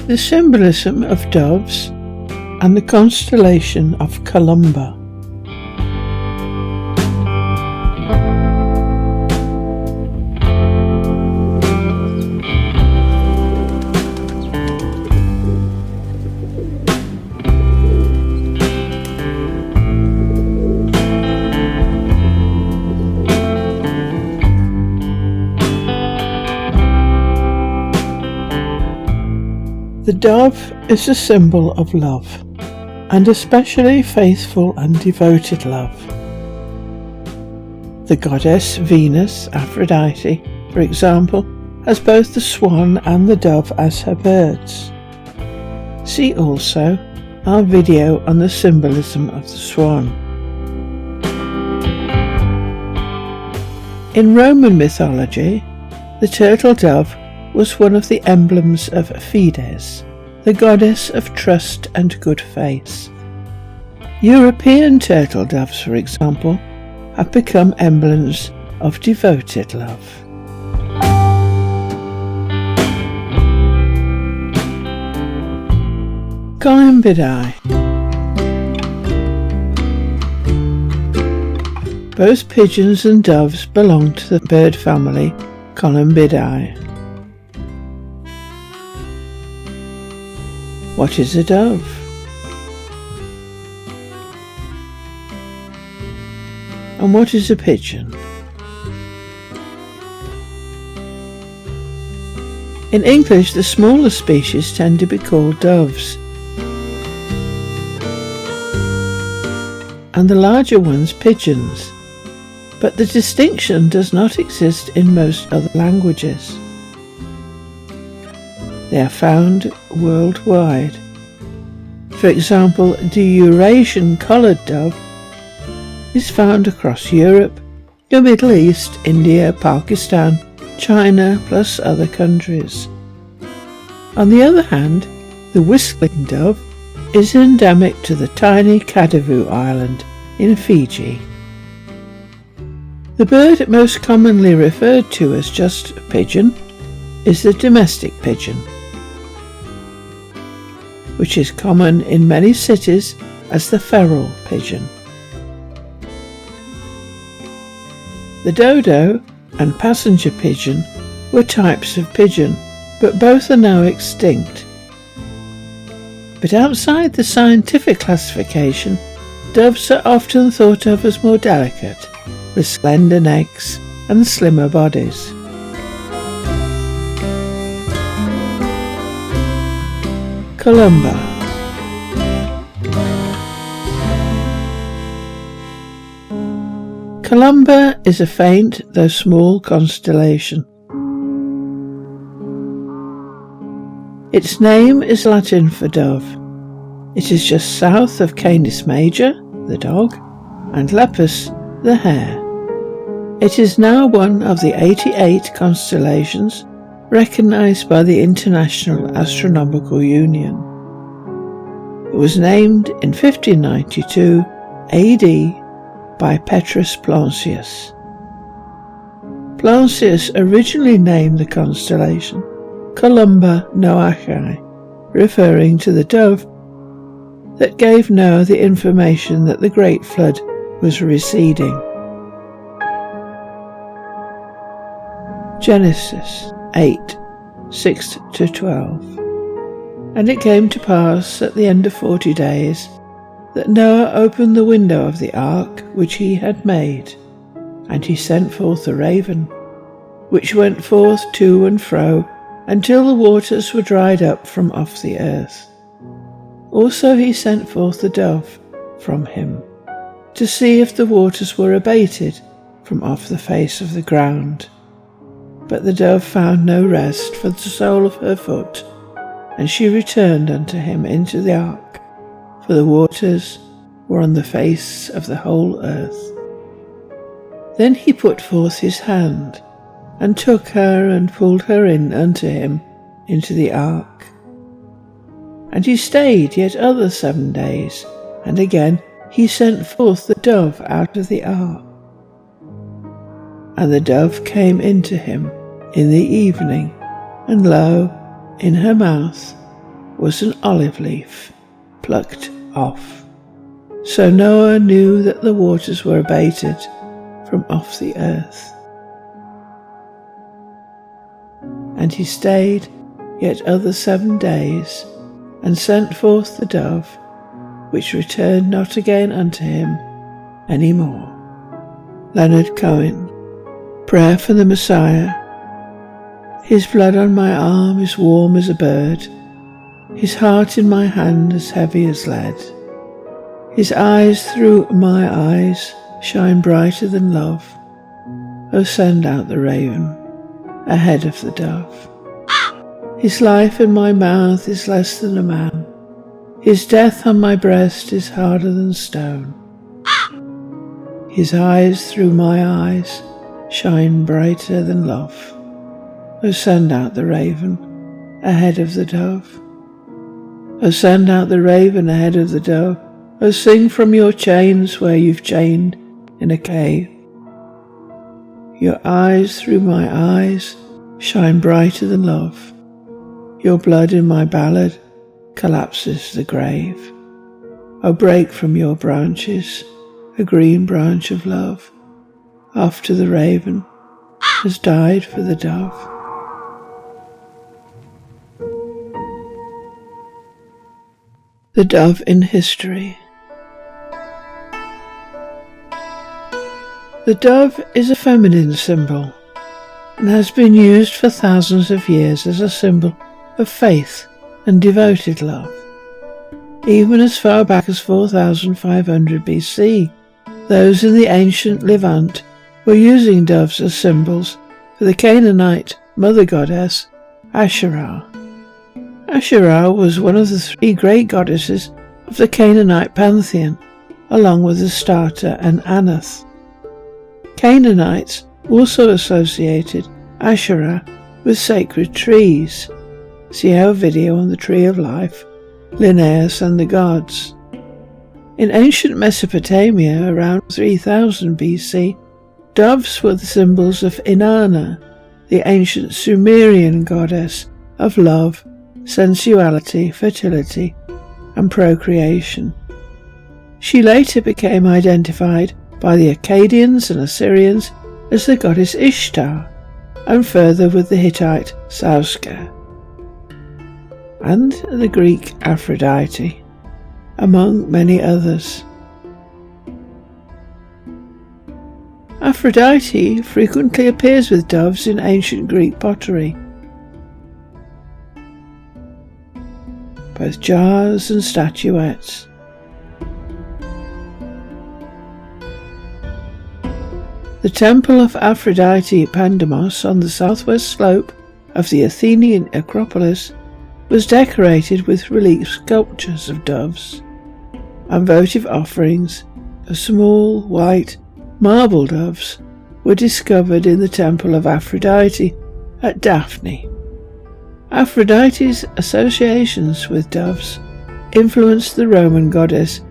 The Symbolism of Doves and the Constellation of Columba. The dove is a symbol of love, and especially faithful and devoted love. The goddess Venus, Aphrodite, for example, has both the swan and the dove as her birds. See also our video on the symbolism of the swan. In Roman mythology, the turtle dove was one of the emblems of Fides, the goddess of trust and good faith. European turtle doves, for example, have become emblems of devoted love. Columbidae. Both pigeons and doves belong to the bird family Columbidae. What is a dove? And what is a pigeon? In English, the smaller species tend to be called doves, and the larger ones pigeons, but the distinction does not exist in most other languages. They are found worldwide. For example, the Eurasian collared dove is found across Europe, the Middle East, India, Pakistan, China, plus other countries. On the other hand, the whistling dove is endemic to the tiny Kadavu island in Fiji. The bird most commonly referred to as just a pigeon is the domestic pigeon, which is common in many cities as the feral pigeon. The dodo and passenger pigeon were types of pigeon, but both are now extinct. But outside the scientific classification, doves are often thought of as more delicate, with slender necks and slimmer bodies. Columba. Columba is a faint though small constellation. Its name is Latin for dove. It is just south of Canis Major, the dog, and Lepus, the hare. It is now one of the 88 constellations recognized by the International Astronomical Union. It was named in 1592 AD by Petrus Plancius. Plancius originally named the constellation Columba Noachi, referring to the dove that gave Noah the information that the Great Flood was receding. Genesis 8:6-12. And it came to pass at the end of 40 days that Noah opened the window of the ark which he had made, and he sent forth a raven, which went forth to and fro until the waters were dried up from off the earth. Also he sent forth the dove from him, to see if the waters were abated from off the face of the ground. But the dove found no rest for the sole of her foot, and she returned unto him into the ark, for the waters were on the face of the whole earth. Then he put forth his hand, and took her, and pulled her in unto him into the ark. And he stayed yet other 7 days, and again he sent forth the dove out of the ark. And the dove came into him in the evening, and lo, in her mouth was an olive leaf plucked off. So Noah knew that the waters were abated from off the earth. And he stayed yet other 7 days, and sent forth the dove, which returned not again unto him any more. Leonard Cohen. Prayer for the Messiah. His blood on my arm is warm as a bird, his heart in my hand as heavy as lead. His eyes through my eyes shine brighter than love. O send out the raven ahead of the dove. His life in my mouth is less than a man. His death on my breast is harder than stone. His eyes through my eyes shine brighter than love. O send out the raven ahead of the dove. O send out the raven ahead of the dove. O sing from your chains where you've chained in a cave. Your eyes through my eyes shine brighter than love. Your blood in my ballad collapses the grave. O break from your branches a green branch of love, after the raven has died for the dove. The dove in history. The dove is a feminine symbol and has been used for thousands of years as a symbol of faith and devoted love. Even as far back as 4500 BC, those in the ancient Levant were using doves as symbols for the Canaanite mother goddess Asherah. Asherah was one of the 3 great goddesses of the Canaanite pantheon, along with Astarte and Anath. Canaanites also associated Asherah with sacred trees. See our video on the Tree of Life, Linnaeus and the Gods. In ancient Mesopotamia, around 3000 BC, doves were the symbols of Inanna, the ancient Sumerian goddess of love, sensuality, fertility, and procreation. She later became identified by the Akkadians and Assyrians as the goddess Ishtar, and further with the Hittite Sauska, and the Greek Aphrodite, among many others. Aphrodite frequently appears with doves in ancient Greek pottery, both jars and statuettes. The temple of Aphrodite Pandemos on the southwest slope of the Athenian Acropolis was decorated with relief sculptures of doves, and votive offerings of small white marble doves were discovered in the temple of Aphrodite at Daphne. Aphrodite's associations with doves influenced the Roman goddess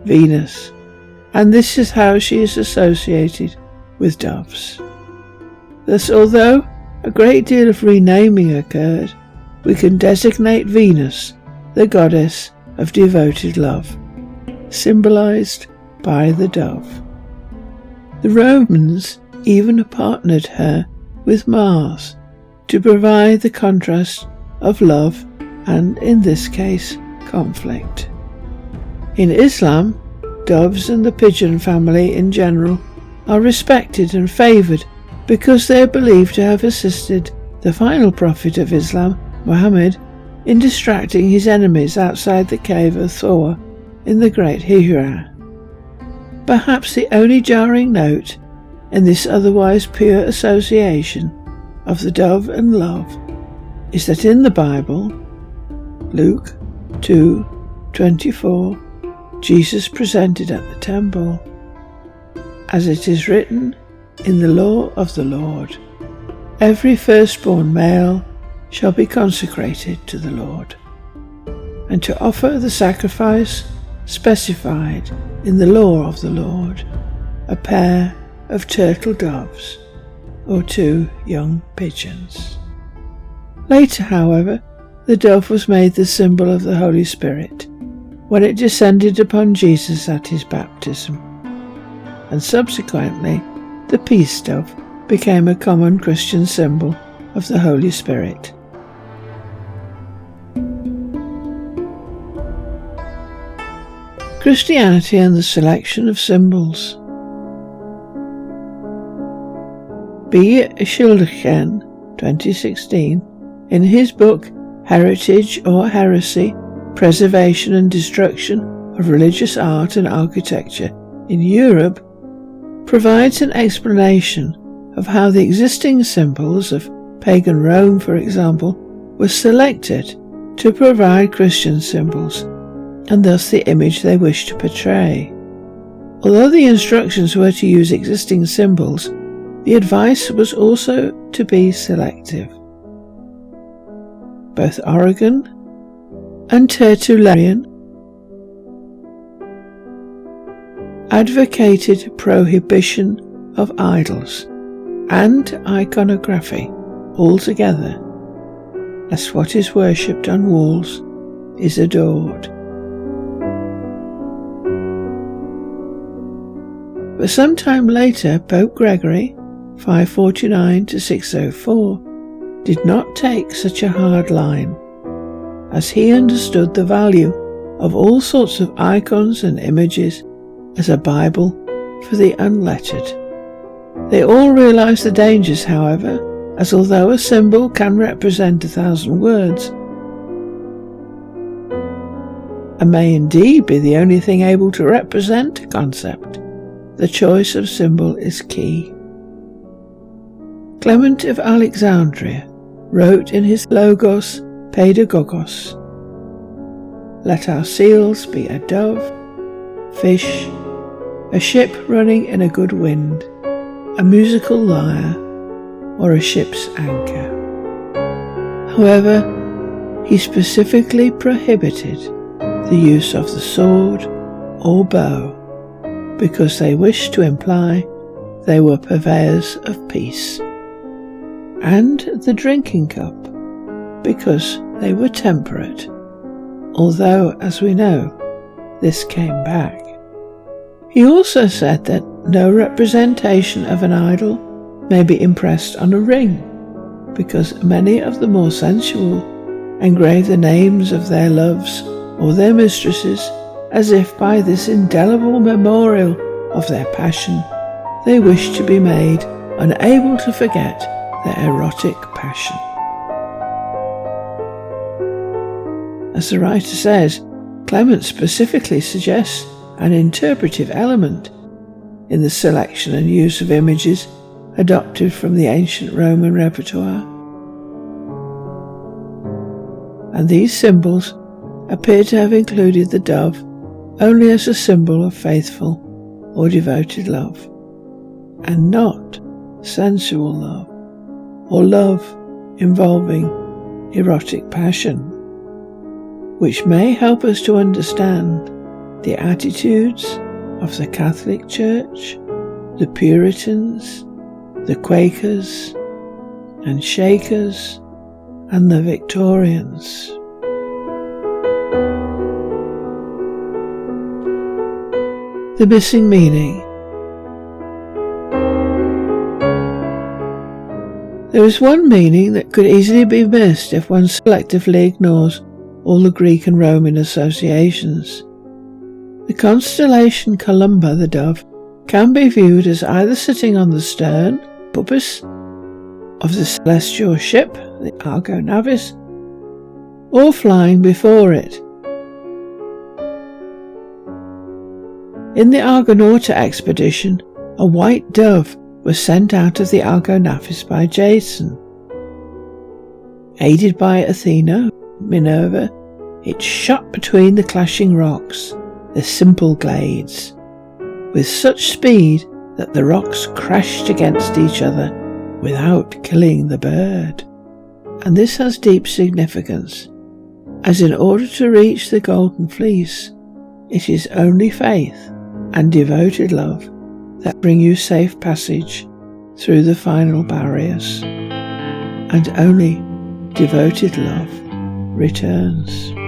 Venus, and this is how she is associated with doves. Thus, although a great deal of renaming occurred, we can designate Venus, the goddess of devoted love, symbolized by the dove. The Romans even partnered her with Mars to provide the contrast of love and, in this case, conflict. In Islam, doves and the pigeon family in general are respected and favoured because they are believed to have assisted the final prophet of Islam, Muhammad, in distracting his enemies outside the cave of Thor in the Great Hijra. Perhaps the only jarring note in this otherwise pure association of the dove and love is that in the Bible, Luke 2:24, Jesus presented at the temple, as it is written in the law of the Lord, every firstborn male shall be consecrated to the Lord, and to offer the sacrifice specified in the law of the Lord, a pair of turtle doves or 2 young pigeons. Later, however, the dove was made the symbol of the Holy Spirit when it descended upon Jesus at his baptism, and subsequently the peace dove became a common Christian symbol of the Holy Spirit. Christianity and the selection of symbols. B. Schilderchen, 2016, in his book Heritage or Heresy, Preservation and Destruction of Religious Art and Architecture in Europe, provides an explanation of how the existing symbols of pagan Rome, for example, were selected to provide Christian symbols, and thus the image they wished to portray. Although the instructions were to use existing symbols, the advice was also to be selective. Both Origen and Tertullian advocated prohibition of idols and iconography altogether, lest what is worshipped on walls is adored. But some time later, Pope Gregory, 549 to 604, did not take such a hard line, as he understood the value of all sorts of icons and images as a Bible for the unlettered. They all realized the dangers, however, as although a symbol can represent 1,000 words, and may indeed be the only thing able to represent a concept, the choice of symbol is key. Clement of Alexandria wrote in his Logos Pedagogos, "Let our seals be a dove, fish, a ship running in a good wind, a musical lyre, or a ship's anchor." However, he specifically prohibited the use of the sword or bow, because they wished to imply they were purveyors of peace, and the drinking cup, because they were temperate, although, as we know, this came back. He also said that no representation of an idol may be impressed on a ring, because many of the more sensual engrave the names of their loves or their mistresses, as if by this indelible memorial of their passion they wish to be made unable to forget their erotic passion. As the writer says, Clement specifically suggests an interpretive element in the selection and use of images adopted from the ancient Roman repertoire. And these symbols appear to have included the dove only as a symbol of faithful or devoted love, and not sensual love, or love involving erotic passion, which may help us to understand the attitudes of the Catholic Church, the Puritans, the Quakers and Shakers, and the Victorians. The missing meaning. There is one meaning that could easily be missed if one selectively ignores all the Greek and Roman associations. The constellation Columba, the dove, can be viewed as either sitting on the stern, purpose, of the celestial ship, the Argo Navis, or flying before it. In the Argonauta expedition, a white dove was sent out of the Argo Navis by Jason. Aided by Athena, Minerva, it shot between the clashing rocks, the simple glades, with such speed that the rocks crashed against each other without killing the bird. And this has deep significance, as in order to reach the Golden Fleece, it is only faith and devoted love that bring you safe passage through the final barriers, and only devoted love returns.